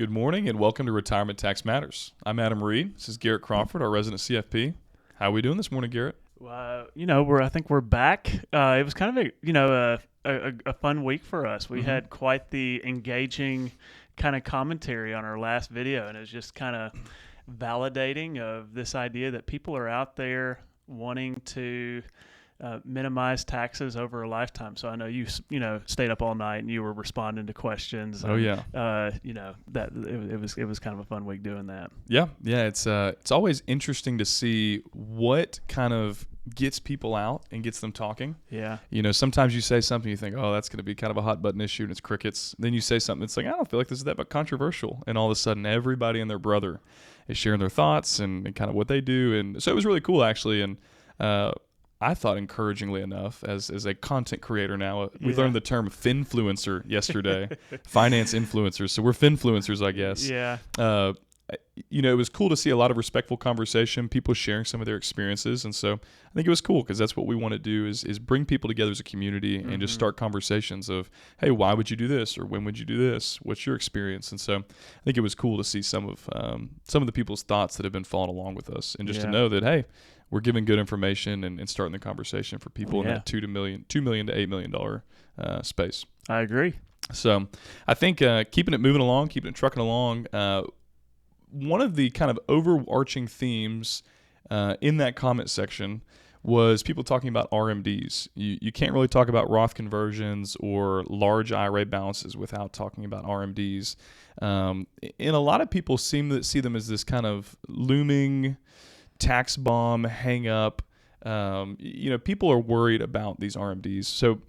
Good morning and welcome to Retirement Tax Matters. I'm Adam Reed. This is Garrett Crawford, our resident CFP. How are we doing this morning, Garrett? I think we're back. It was kind of a fun week for us. We had quite the engaging kind of commentary on our last video, and it was just kind of validating of this idea that people are out there wanting to minimize taxes over a lifetime. So I know you stayed up all night and you were responding to questions. Oh yeah. That it was kind of a fun week doing that. Yeah. It's always interesting to see what kind of gets people out and gets them talking. Yeah. Sometimes you say something you think, oh, that's going to be kind of a hot button issue, and it's crickets. Then you say something that's like, I don't feel like this is that but controversial, and all of a sudden everybody and their brother is sharing their thoughts and kind of what they do, and so it was really cool actually. And I thought, encouragingly enough, as a content creator now, we learned the term finfluencer yesterday, finance influencers. So we're finfluencers, I guess. Yeah. It was cool to see a lot of respectful conversation, people sharing some of their experiences. And so I think it was cool because that's what we want to do is bring people together as a community and just start conversations of, hey, why would you do this? Or when would you do this? What's your experience? And so I think it was cool to see some of the people's thoughts that have been following along with us, and just to know that, hey, we're giving good information and starting the conversation for people in that $2 million to $8 million space. I agree. So I think keeping it moving along, keeping it trucking along, one of the kind of overarching themes in that comment section was people talking about RMDs. You can't really talk about Roth conversions or large IRA balances without talking about RMDs. And a lot of people seem to see them as this kind of looming tax bomb hang up. People are worried about these RMDs. So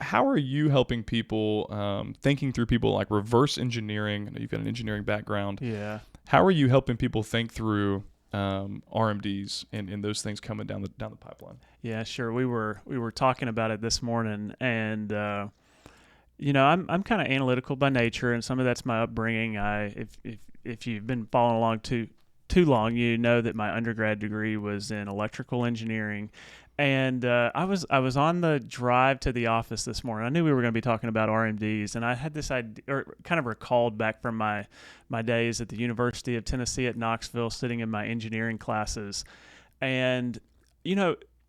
how are you helping people, thinking through people like reverse engineering? I know you've got an engineering background. Yeah. How are you helping people think through RMDs and those things coming down the pipeline? Yeah, sure. We were talking about it this morning, and I'm kind of analytical by nature, and some of that's my upbringing. If you've been following along too long, you know that my undergrad degree was in electrical engineering. And I was on the drive to the office this morning. I knew we were going to be talking about RMDs, and I had this idea, or kind of recalled back from my days at the University of Tennessee at Knoxville, sitting in my engineering classes. And,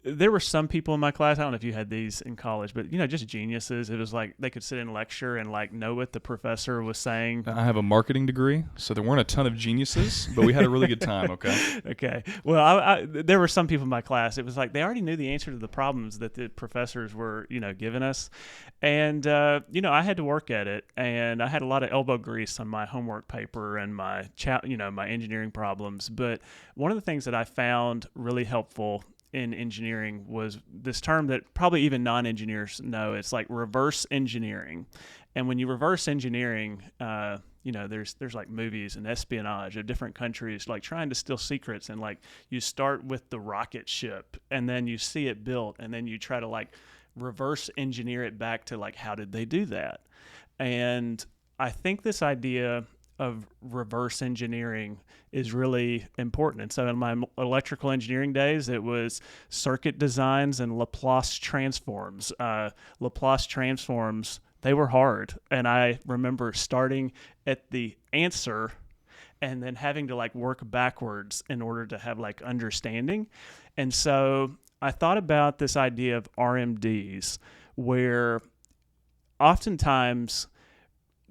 there were some people in my class, I don't know if you had these in college, but, just geniuses. It was like they could sit in lecture and know what the professor was saying. I have a marketing degree, so there weren't a ton of geniuses, but we had a really good time, okay? Okay. Well, there were some people in my class. It was like they already knew the answer to the problems that the professors were, giving us. And, I had to work at it, and I had a lot of elbow grease on my homework paper and my engineering problems. But one of the things that I found really helpful in engineering was this term that probably even non-engineers know. It's like reverse engineering. And when you reverse engineering, there's like movies and espionage of different countries like trying to steal secrets, and you start with the rocket ship and then you see it built and then you try to reverse engineer it back to how did they do that? And I think this idea of reverse engineering is really important. And so in my electrical engineering days, it was circuit designs and Laplace transforms. Laplace transforms, they were hard. And I remember starting at the answer and then having to work backwards in order to have understanding. And so I thought about this idea of RMDs, where oftentimes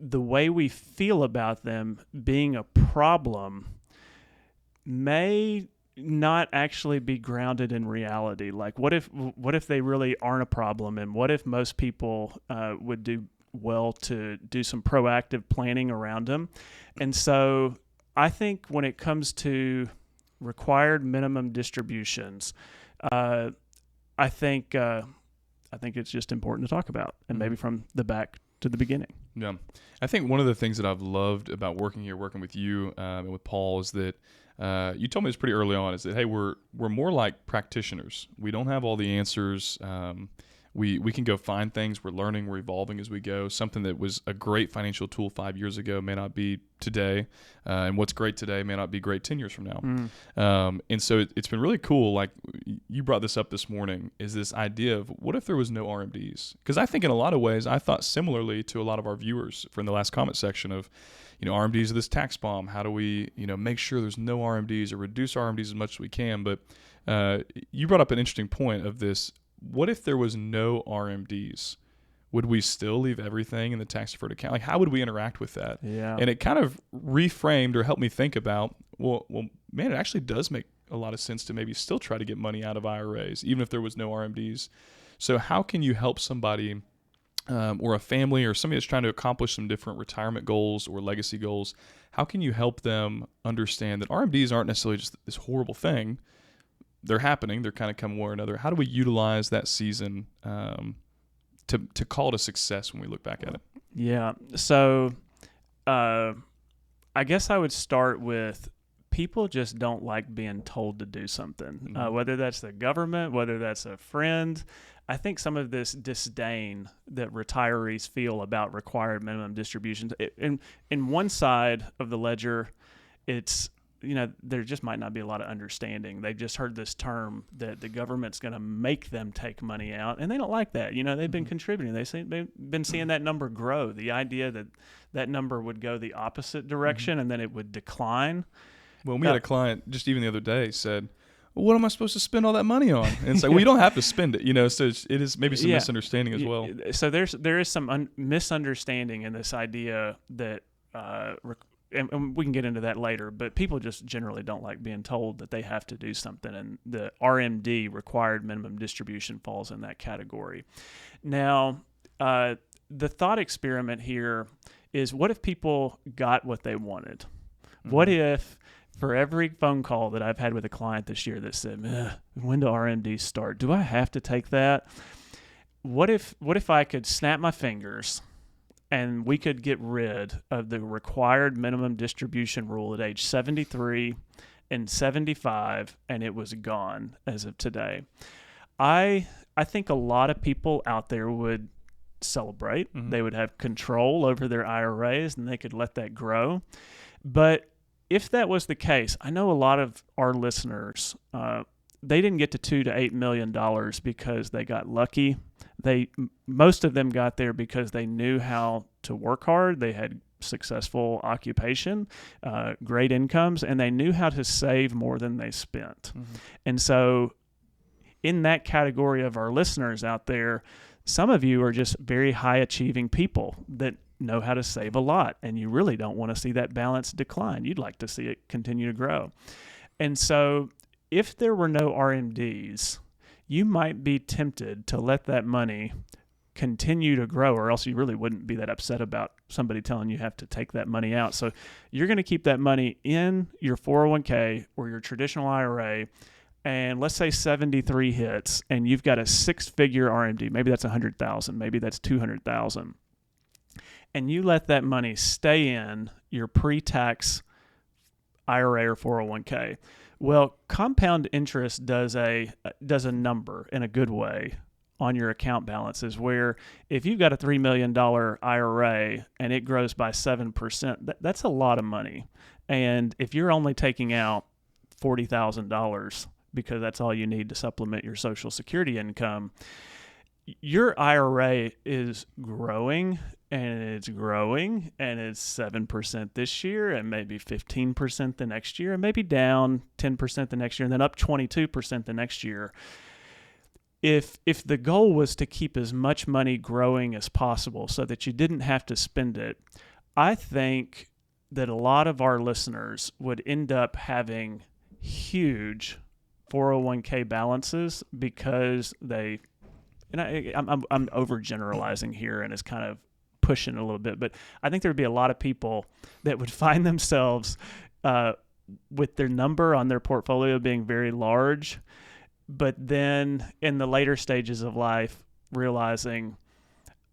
the way we feel about them being a problem may not actually be grounded in reality. What if they really aren't a problem, and what if most people would do well to do some proactive planning around them? And so I think when it comes to required minimum distributions, I think it's just important to talk about, and maybe from the back to the beginning. Yeah. I think one of the things that I've loved about working with you and with Paul is that you told me this pretty early on, is that, hey, we're more like practitioners. We don't have all the answers. We can go find things. We're learning. We're evolving as we go. Something that was a great financial tool 5 years ago may not be today, and what's great today may not be great 10 years from now. And so it's been really cool. you brought this up this morning, is this idea of what if there was no RMDs? Because I think in a lot of ways, I thought similarly to a lot of our viewers from the last comment section of, RMDs are this tax bomb. How do we, make sure there's no RMDs or reduce RMDs as much as we can? But you brought up an interesting point of this. What if there was no RMDs? Would we still leave everything in the tax deferred account? Like, how would we interact with that? Yeah. And it kind of reframed or helped me think about, well, man, it actually does make a lot of sense to maybe still try to get money out of IRAs, even if there was no RMDs. So how can you help somebody or a family or somebody that's trying to accomplish some different retirement goals or legacy goals? How can you help them understand that RMDs aren't necessarily just this horrible thing? They're happening. They're kind of coming one or another. How do we utilize that season to call it a success when we look back at it? Yeah. So I guess I would start with people just don't like being told to do something, whether that's the government, whether that's a friend. I think some of this disdain that retirees feel about required minimum distributions, in one side of the ledger, it's, there just might not be a lot of understanding. They've just heard this term that the government's going to make them take money out, and they don't like that. They've been contributing. They've been seeing that number grow. The idea that that number would go the opposite direction and then it would decline. Well, we had a client just even the other day said, well, what am I supposed to spend all that money on? And it's like, well, you don't have to spend it, so it is maybe some misunderstanding as well. So there is some misunderstanding in this idea that, and we can get into that later, but people just generally don't like being told that they have to do something, and the RMD, required minimum distribution, falls in that category. Now, the thought experiment here is, what if people got what they wanted? What if, for every phone call that I've had with a client this year that said, when do RMDs start? Do I have to take that? What if I could snap my fingers and we could get rid of the required minimum distribution rule at age 73 and 75, and it was gone as of today? I think a lot of people out there would celebrate. They would have control over their IRAs and they could let that grow. But if that was the case, I know a lot of our listeners, they didn't get to $2 to $8 million because they got lucky. Most of them got there because they knew how to work hard. They had successful occupation, great incomes, and they knew how to save more than they spent. And so in that category of our listeners out there, some of you are just very high achieving people that know how to save a lot, and you really don't want to see that balance decline. You'd like to see it continue to grow. And so if there were no RMDs, you might be tempted to let that money continue to grow, or else you really wouldn't be that upset about somebody telling you have to take that money out. So you're going to keep that money in your 401k or your traditional IRA, and let's say 73 hits and you've got a 6-figure RMD. Maybe that's 100,000, maybe that's 200,000. And you let that money stay in your pre-tax IRA or 401k. Well, compound interest does a number in a good way on your account balances, where if you've got a $3 million IRA and it grows by 7%, that's a lot of money. And if you're only taking out $40,000 because that's all you need to supplement your Social Security income, your IRA is growing, and it's growing, and it's 7% this year, and maybe 15% the next year, and maybe down 10% the next year, and then up 22% the next year. If the goal was to keep as much money growing as possible so that you didn't have to spend it, I think that a lot of our listeners would end up having huge 401k balances because they, and I'm overgeneralizing here and it's kind of pushing a little bit, but I think there would be a lot of people that would find themselves with their number on their portfolio being very large, but then in the later stages of life realizing,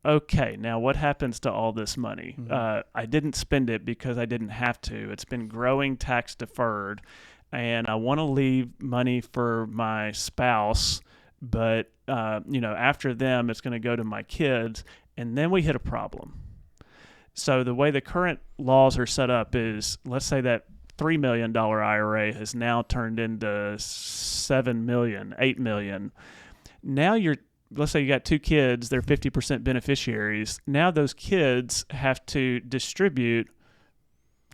okay, now what happens to all this money? I didn't spend it because I didn't have to. It's been growing tax deferred, and I want to leave money for my spouse, but after them, it's going to go to my kids. And then we hit a problem. So the way the current laws are set up is, let's say that $3 million IRA has now turned into $7 million, $8 million. Now let's say you got 2 kids, they're 50% beneficiaries. Now those kids have to distribute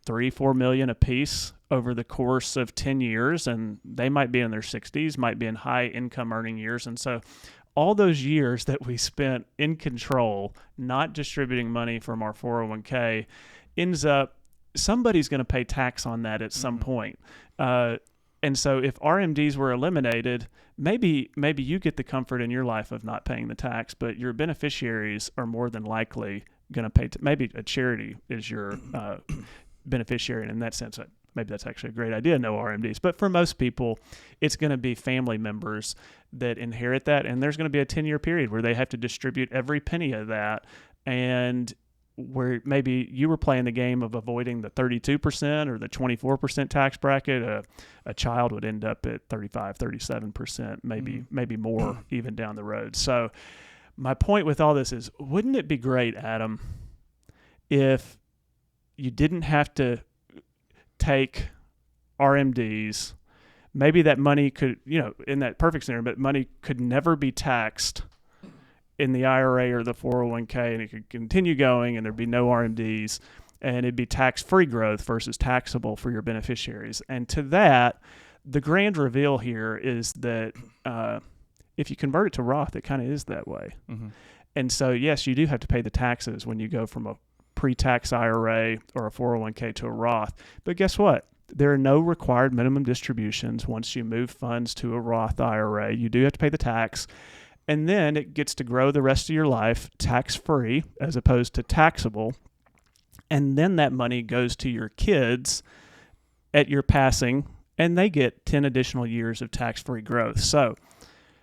$3-4 million apiece over the course of 10 years, and they might be in their 60s, might be in high income earning years. And so all those years that we spent in control, not distributing money from our 401k, ends up somebody's going to pay tax on that at some point. And so if RMDs were eliminated, maybe you get the comfort in your life of not paying the tax, but your beneficiaries are more than likely going to pay. Maybe a charity is your beneficiary, and in that sense, maybe that's actually a great idea, no RMDs. But for most people, it's going to be family members that inherit that, and there's going to be a 10-year period where they have to distribute every penny of that, and where maybe you were playing the game of avoiding the 32% or the 24% tax bracket, a child would end up at 35, 37%, maybe more even down the road. So my point with all this is, wouldn't it be great, Adam, if you didn't have to take RMDs? Maybe that money could, in that perfect scenario, but money could never be taxed in the IRA or the 401k, and it could continue going, and there'd be no RMDs, and it'd be tax-free growth versus taxable for your beneficiaries. And to that, the grand reveal here is that if you convert it to Roth, it kind of is that way. Mm-hmm. And so, yes, you do have to pay the taxes when you go from a pre-tax IRA or a 401k to a Roth. But guess what? There are no required minimum distributions once you move funds to a Roth IRA. You do have to pay the tax. And then it gets to grow the rest of your life tax-free as opposed to taxable. And then that money goes to your kids at your passing, and they get 10 additional years of tax-free growth. So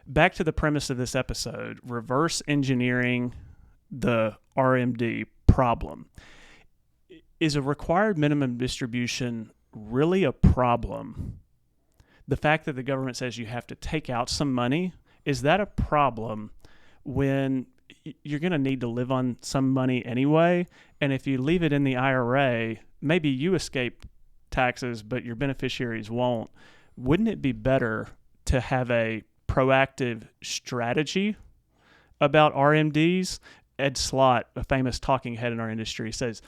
back to the premise of this episode, reverse engineering the RMD problem. Is a required minimum distribution really a problem? The fact that the government says you have to take out some money, is that a problem when you're going to need to live on some money anyway? And if you leave it in the IRA, maybe you escape taxes, but your beneficiaries won't. Wouldn't it be better to have a proactive strategy about RMDs? Ed Slott, a famous talking head in our industry, says,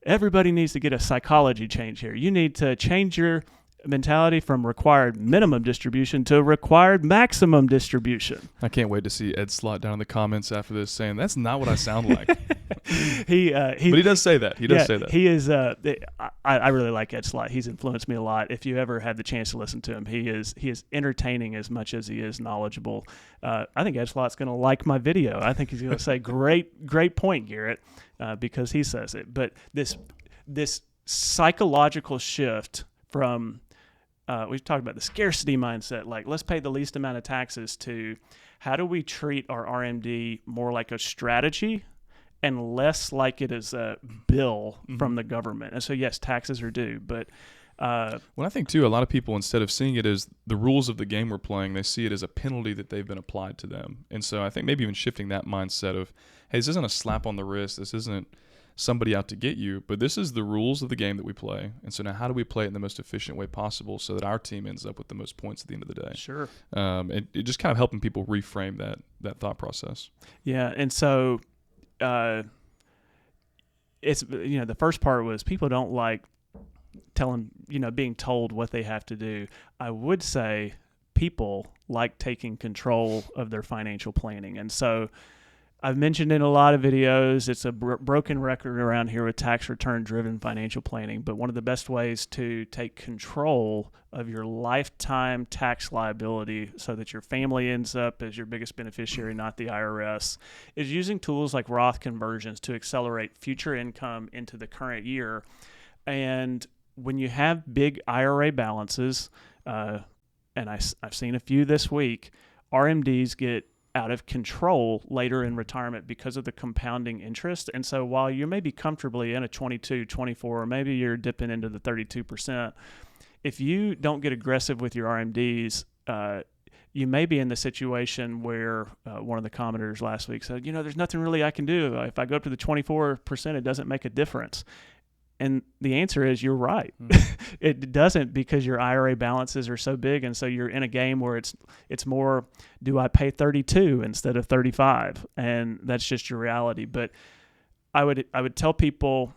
everybody needs to get a psychology change here. You need to change your mentality from required minimum distribution to required maximum distribution. I can't wait to see Ed Slott down in the comments after this saying, that's not what I sound like. But he does say that. He does say that. He is, I really like Ed Slott. He's influenced me a lot. If you ever had the chance to listen to him, he is entertaining as much as he is knowledgeable. I think Ed Slott's going to like my video. I think he's going to say, great point, Garrett, because he says it. But this psychological shift from we've talked about the scarcity mindset, like let's pay the least amount of taxes, to how do we treat our RMD more like a strategy and less like it is a bill from the government. And so, yes, taxes are due, but well, I think too, a lot of people, instead of seeing it as the rules of the game we're playing, they see it as a penalty that they've been applied to them. And so I think maybe even shifting that mindset of, hey, this isn't a slap on the wrist, this isn't somebody out to get you, but this is the rules of the game that we play. And so now how do we play it in the most efficient way possible so that our team ends up with the most points at the end of the day? Sure. And it just kind of helping people reframe that thought process. Yeah. And so it's, the first part was people don't like being told what they have to do. I would say people like taking control of their financial planning. And so I've mentioned in a lot of videos, it's a broken record around here with tax return driven financial planning, but one of the best ways to take control of your lifetime tax liability so that your family ends up as your biggest beneficiary, not the IRS, is using tools like Roth conversions to accelerate future income into the current year. And when you have big IRA balances, and I've seen a few this week, RMDs get out of control later in retirement because of the compounding interest. And so while you may be comfortably in a 22, 24, or maybe you're dipping into the 32%, if you don't get aggressive with your RMDs, you may be in the situation where one of the commenters last week said, there's nothing really I can do. If I go up to the 24%, it doesn't make a difference. And the answer is you're right. It doesn't, because your IRA balances are so big, and so you're in a game where it's more, do I pay 32 instead of 35? And that's just your reality. But I would tell people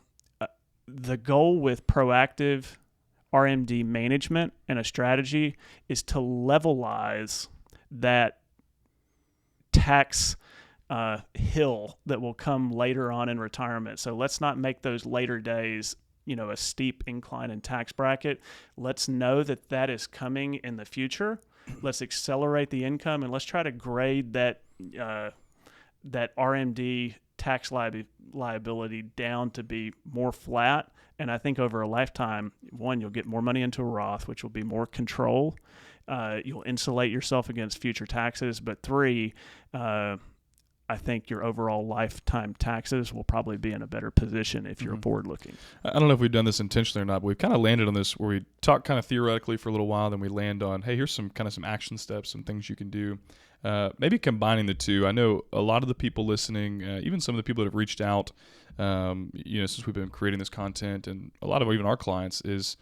the goal with proactive RMD management and a strategy is to levelize that tax hill that will come later on in retirement. So let's not make those later days, a steep incline in tax bracket. Let's know that is coming in the future. Let's accelerate the income, and let's try to grade that RMD tax liability down to be more flat. And I think over a lifetime, one, you'll get more money into a Roth, which will be more control. You'll insulate yourself against future taxes. But three, I think your overall lifetime taxes will probably be in a better position if you're forward looking. I don't know if we've done this intentionally or not, but we've kind of landed on this where we talk kind of theoretically for a little while, then we land on, hey, here's some action steps, some things you can do. Maybe combining the two. I know a lot of the people listening, even some of the people that have reached out, since we've been creating this content, and a lot of even our clients, is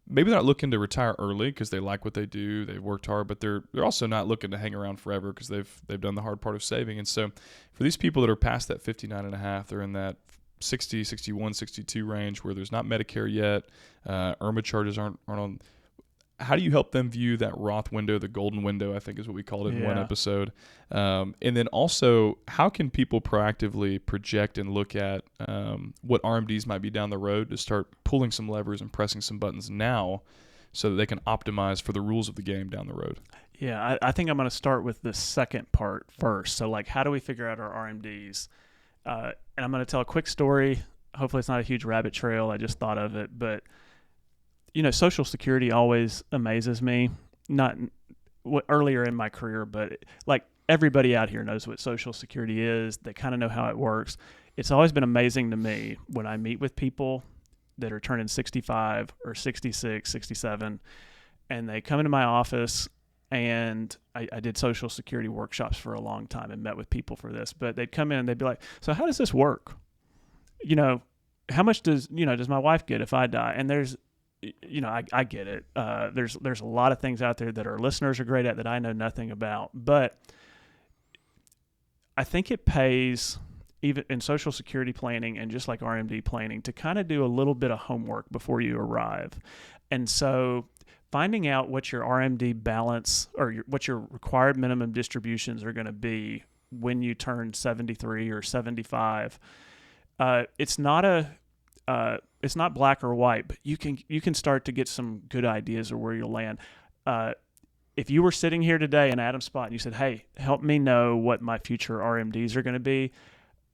maybe they're not looking to retire early because they like what they do, they've worked hard, but they're also not looking to hang around forever because they've done the hard part of saving. And so for these people that are past that 59 and a half, they're in that 60, 61, 62 range where there's not Medicare yet, IRMAA charges aren't on. How do you help them view that Roth window, the golden window, I think is what we called it in one episode. And then also, how can people proactively project and look at what RMDs might be down the road to start pulling some levers and pressing some buttons now so that they can optimize for the rules of the game down the road? Yeah, I think I'm going to start with the second part first. So, how do we figure out our RMDs? And I'm going to tell a quick story. Hopefully it's not a huge rabbit trail. I just thought of it. But Social Security always amazes me. Not earlier in my career, but everybody out here knows what Social Security is. They kind of know how it works. It's always been amazing to me when I meet with people that are turning 65 or 66, 67, and they come into my office, and I did Social Security workshops for a long time and met with people for this, but they'd come in and they'd be like, so how does this work? How much does my wife get if I die? And there's, I get it. There's a lot of things out there that our listeners are great at that I know nothing about. But I think it pays, even in Social Security planning and just like RMD planning, to kind of do a little bit of homework before you arrive. And so finding out what your RMD balance or what your required minimum distributions are going to be when you turn 73 or 75, it's not black or white, but you can start to get some good ideas of where you'll land. If you were sitting here today in Adam's spot and you said, hey, help me know what my future RMDs are going to be,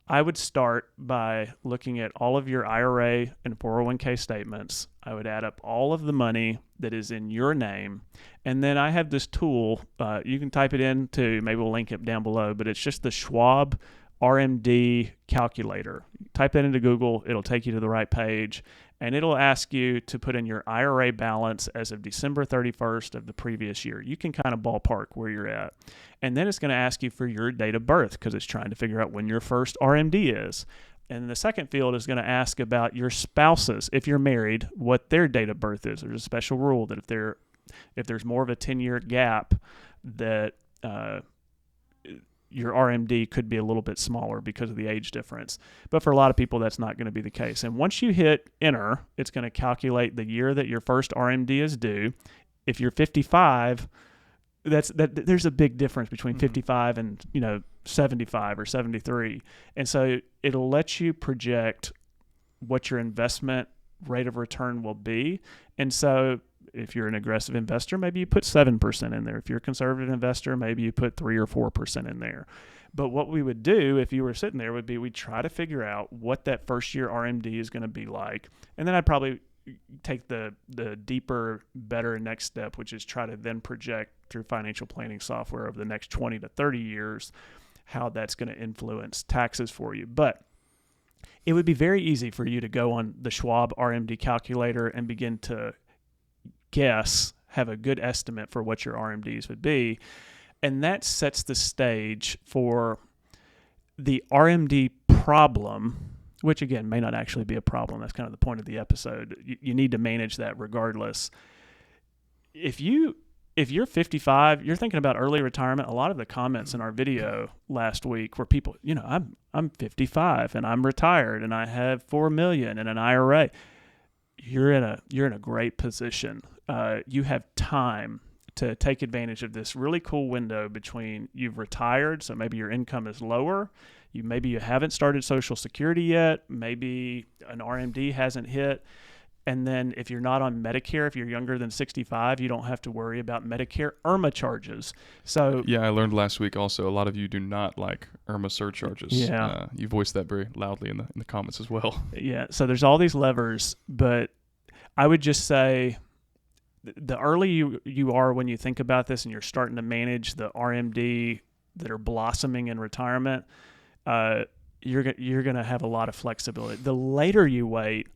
I would start by looking at all of your IRA and 401k statements. I would add up all of the money that is in your name. And then I have this tool. You can type it in too. Maybe we'll link it down below, but it's just the Schwab RMD calculator. Type that into Google, it'll take you to the right page, and it'll ask you to put in your IRA balance as of December 31st of the previous year. You can kind of ballpark where you're at. And then it's going to ask you for your date of birth because it's trying to figure out when your first RMD is. And the second field is going to ask about your spouses, if you're married, what their date of birth is. There's a special rule that if there's more of a 10-year gap, that your RMD could be a little bit smaller because of the age difference. But for a lot of people, that's not going to be the case. And once you hit enter, it's going to calculate the year that your first RMD is due. If you're 55, there's a big difference between 55 and 75 or 73. And so it'll let you project what your investment rate of return will be. And so if you're an aggressive investor, maybe you put 7% in there. If you're a conservative investor, maybe you put 3 or 4% in there. But what we would do if you were sitting there would be we'd try to figure out what that first year RMD is going to be like. And then I'd probably take the deeper, better next step, which is try to then project through financial planning software over the next 20 to 30 years how that's going to influence taxes for you. But it would be very easy for you to go on the Schwab RMD calculator and begin to have a good estimate for what your RMDs would be. And that sets the stage for the RMD problem which again may not actually be a problem. That's kind of the point of the episode. You need to manage that regardless. If you're 55, you're thinking about early retirement. A lot of the comments in our video last week were people, I'm 55 and I'm retired and I have $4 million in an IRA. You're in a great position. You have time to take advantage of this really cool window between you've retired, so maybe your income is lower. Maybe you haven't started Social Security yet. Maybe an RMD hasn't hit. And then if you're not on Medicare, if you're younger than 65, you don't have to worry about Medicare IRMAA charges. So yeah, I learned last week also a lot of you do not like IRMAA surcharges. Yeah. You voiced that very loudly in the comments as well. Yeah, so there's all these levers, but I would just say the early you are when you think about this and you're starting to manage the RMD that are blossoming in retirement, you're going to have a lot of flexibility. The later you wait,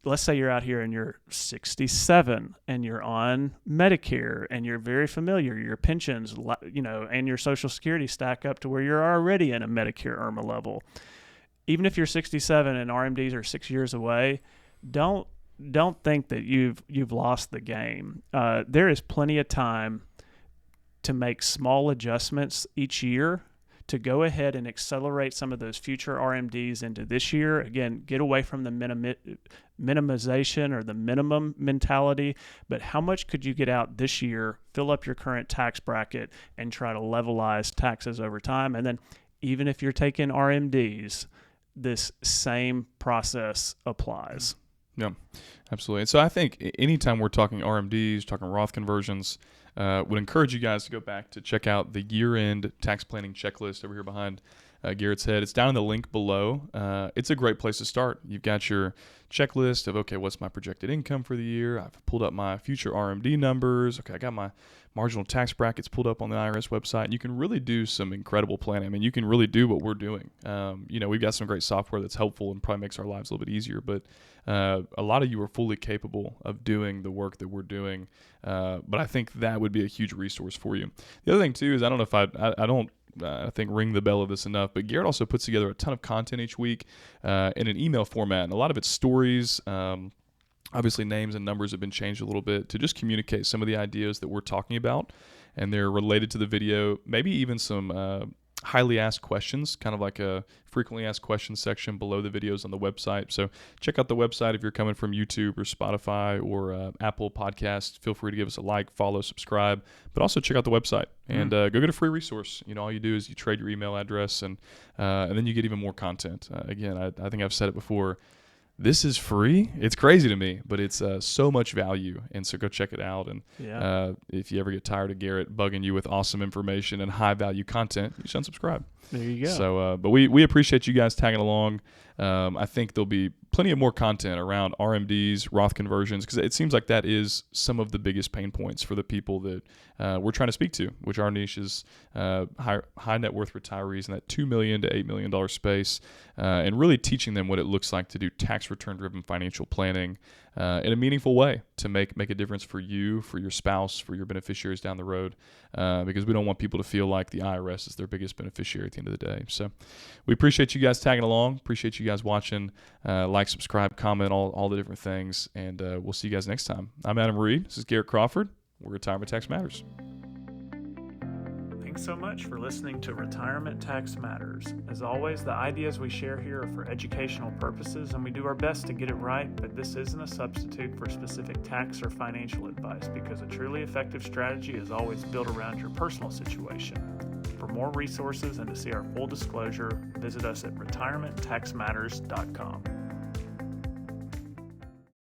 let's say you're out here and you're 67 and you're on Medicare and you're very familiar, your pensions, and your Social Security stack up to where you're already in a Medicare IRMAA level. Even if you're 67 and RMDs are 6 years away, don't think that you've lost the game. There is plenty of time to make small adjustments each year to go ahead and accelerate some of those future RMDs into this year. Again, get away from the minimization or the minimum mentality, but how much could you get out this year, fill up your current tax bracket, and try to levelize taxes over time? And then even if you're taking RMDs, this same process applies. Yeah, absolutely. And so I think anytime we're talking RMDs, talking Roth conversions, would encourage you guys to go back to check out the year-end tax planning checklist over here behind Garrett's head. It's down in the link below. It's a great place to start. You've got your checklist of, okay, what's my projected income for the year? I've pulled up my future RMD numbers. Okay, I got my marginal tax brackets pulled up on the IRS website. And you can really do some incredible planning. I mean, you can really do what we're doing. We've got some great software that's helpful and probably makes our lives a little bit easier. But a lot of you are fully capable of doing the work that we're doing. But I think that would be a huge resource for you. The other thing, too, is I don't know if I think ring the bell of this enough, but Garrett also puts together a ton of content each week in an email format, and a lot of it's stories. Obviously, names and numbers have been changed a little bit to just communicate some of the ideas that we're talking about, and they're related to the video, maybe even some highly asked questions, kind of like a frequently asked questions section below the videos on the website. So check out the website if you're coming from YouTube or Spotify or Apple Podcasts. Feel free to give us a like, follow, subscribe, but also check out the website and go get a free resource. All you do is you trade your email address and then you get even more content. Again, I think I've said it before. This is free. It's crazy to me, but it's so much value. And so go check it out. And if you ever get tired of Garrett bugging you with awesome information and high value content, you should unsubscribe. There you go. So, but we appreciate you guys tagging along. I think there'll be plenty of more content around RMDs, Roth conversions, because it seems like that is some of the biggest pain points for the people that we're trying to speak to, which our niche is high net worth retirees in that $2 million to $8 million space, and really teaching them what it looks like to do tax return driven financial planning in a meaningful way to make a difference for you, for your spouse, for your beneficiaries down the road, because we don't want people to feel like the IRS is their biggest beneficiary at the end of the day. So we appreciate you guys tagging along. Appreciate you guys watching. Like, subscribe, comment, all the different things. And we'll see you guys next time. I'm Adam Reed. This is Garrett Crawford. We're Retirement Tax Matters. Thanks so much for listening to Retirement Tax Matters. As always, the ideas we share here are for educational purposes, and we do our best to get it right, but this isn't a substitute for specific tax or financial advice, because a truly effective strategy is always built around your personal situation. For more resources and to see our full disclosure, visit us at retirementtaxmatters.com.